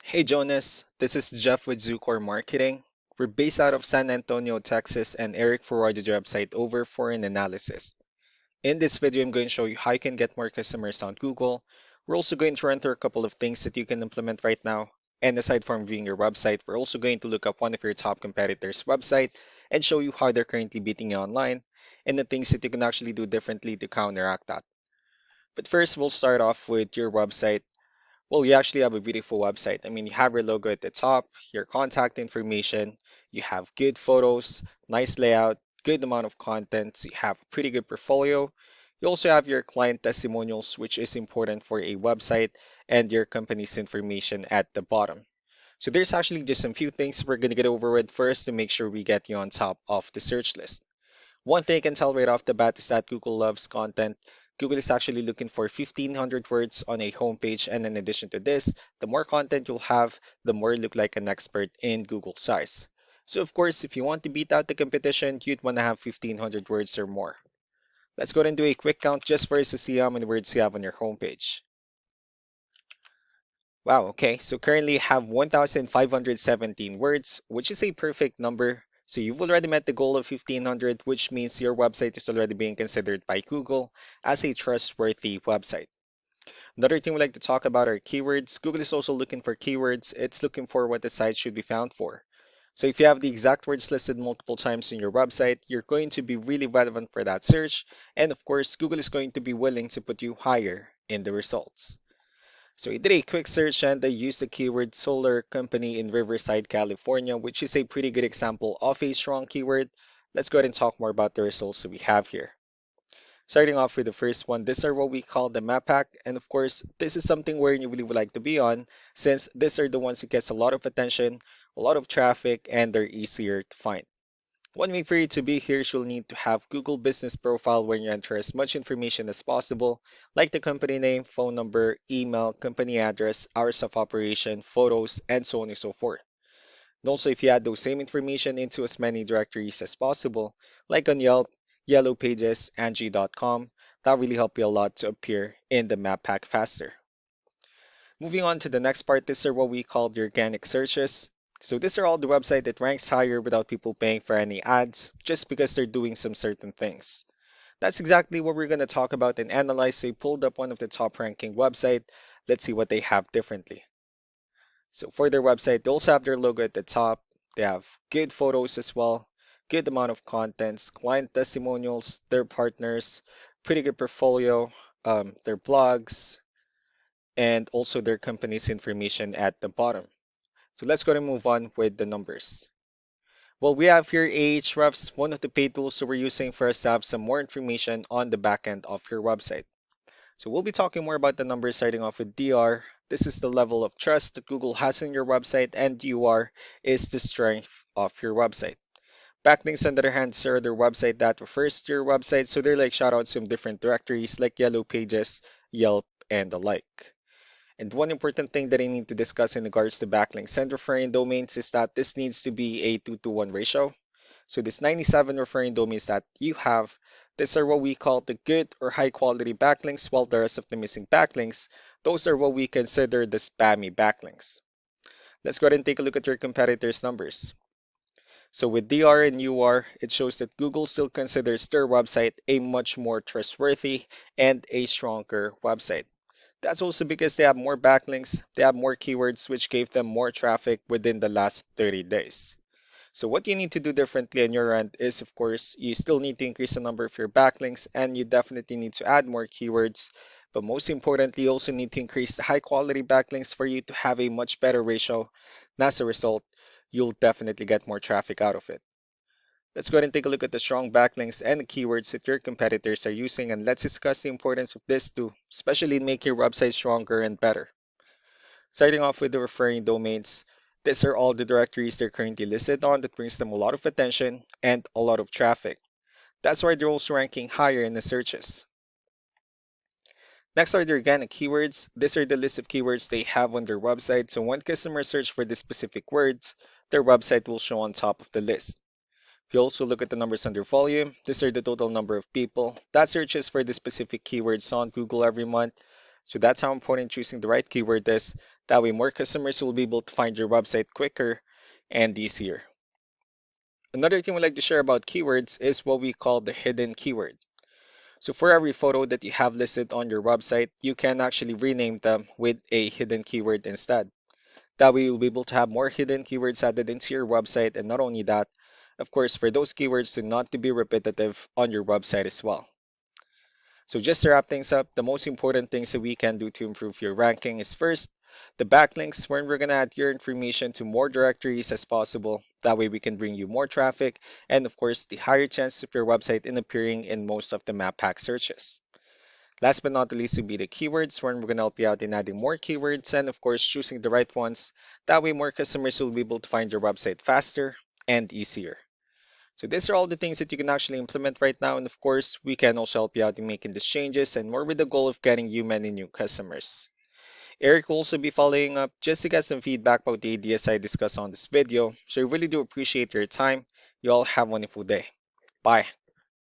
Hey Jonas, this is Jeff with Zucor Marketing. We're based out of San Antonio, Texas, and Eric forwarded your website over for an analysis. In this video, I'm going to show you how you can get more customers on Google. We're also going to run through a couple of things that you can implement right now. And aside from viewing your website, we're also going to look up one of your top competitors' website and show you how they're currently beating you online and the things that you can actually do differently to counteract that. But first, we'll start off with your website. Well, you actually have a beautiful website. I mean, you have your logo at the top, your contact information, you have good photos, nice layout, good amount of content, so you have a pretty good portfolio. You also have your client testimonials, which is important for a website, and your company's information at the bottom. So there's actually just some few things we're going to get over with first to make sure we get you on top of the search list. One thing I can tell right off the bat is that Google loves content. Google is actually looking for 1,500 words on a homepage, and in addition to this, the more content you'll have, the more you look like an expert in Google size. So of course, if you want to beat out the competition, you'd want to have 1,500 words or more. Let's go ahead and do a quick count just for us to see how many words you have on your homepage. Wow, okay, so currently you have 1,517 words, which is a perfect number. So you've already met the goal of 1,500, which means your website is already being considered by Google as a trustworthy website. Another thing we like to talk about are keywords. Google is also looking for keywords. It's looking for what the site should be found for. So if you have the exact words listed multiple times in your website, you're going to be really relevant for that search. And of course, Google is going to be willing to put you higher in the results. So I did a quick search and I used the keyword solar company in Riverside, California, which is a pretty good example of a strong keyword. Let's go ahead and talk more about the results that we have here. Starting off with the first one, these are what we call the map pack. And of course, this is something where you really would like to be on since these are the ones that gets a lot of attention, a lot of traffic, and they're easier to find. One way for you to be here is you'll need to have Google Business Profile where you enter as much information as possible, like the company name, phone number, email, company address, hours of operation, photos, and so on and so forth. And also, if you add those same information into as many directories as possible, like on Yelp, Yellow Pages, Angie.com, that really help you a lot to appear in the map pack faster. Moving on to the next part, these are what we call the organic searches. So these are all the website that ranks higher without people paying for any ads, just because they're doing some certain things. That's exactly what we're going to talk about and analyze. So I pulled up one of the top ranking website. Let's see what they have differently. So for their website, they also have their logo at the top. They have good photos as well, good amount of contents, client testimonials, their partners, pretty good portfolio, their blogs, and also their company's information at the bottom. So let's go and move on with the numbers. Well, we have here Ahrefs, one of the paid tools that we're using for us to have some more information on the back end of your website. So we'll be talking more about the numbers starting off with DR. This is the level of trust that Google has in your website, and UR is the strength of your website. Backlinks, on the other hand, are their website that refers to your website, so they're like shoutouts from different directories like Yellow Pages, Yelp, and the like. And one important thing that I need to discuss in regards to backlinks and referring domains is that this needs to be a 2 to 1 ratio. So this 97 referring domains that you have, these are what we call the good or high quality backlinks, while the rest of the missing backlinks, those are what we consider the spammy backlinks. Let's go ahead and take a look at your competitors' numbers. So with DR and UR, it shows that Google still considers their website a much more trustworthy and a stronger website. That's also because they have more backlinks, they have more keywords, which gave them more traffic within the last 30 days. So what you need to do differently on your end is, of course, you still need to increase the number of your backlinks and you definitely need to add more keywords. But most importantly, you also need to increase the high quality backlinks for you to have a much better ratio. And as a result, you'll definitely get more traffic out of it. Let's go ahead and take a look at the strong backlinks and the keywords that your competitors are using, and let's discuss the importance of this too, especially in making your website stronger and better. Starting off with the referring domains, these are all the directories they're currently listed on that brings them a lot of attention and a lot of traffic. That's why they're also ranking higher in the searches. Next are the organic keywords. These are the list of keywords they have on their website, so when customers search for the specific words, their website will show on top of the list. If you also look at the numbers under volume, these are the total number of people that searches for the specific keywords on Google every month. So that's how important choosing the right keyword is. That way, more customers will be able to find your website quicker and easier. Another thing we'd like to share about keywords is what we call the hidden keyword. So for every photo that you have listed on your website, you can actually rename them with a hidden keyword instead. That way you'll be able to have more hidden keywords added into your website, and not only that, of course, for those keywords to not to be repetitive on your website as well. So just to wrap things up, the most important things that we can do to improve your ranking is first, the backlinks, where we're going to add your information to more directories as possible. That way we can bring you more traffic, and of course, the higher chance of your website in appearing in most of the map pack searches. Last but not the least will be the keywords, where we're going to help you out in adding more keywords and of course choosing the right ones. That way more customers will be able to find your website faster and easier. So these are all the things that you can actually implement right now. And of course, we can also help you out in making these changes and more with the goal of getting you many new customers. Eric will also be following up just to get some feedback about the ideas I discussed on this video. So I really do appreciate your time. You all have a wonderful day. Bye.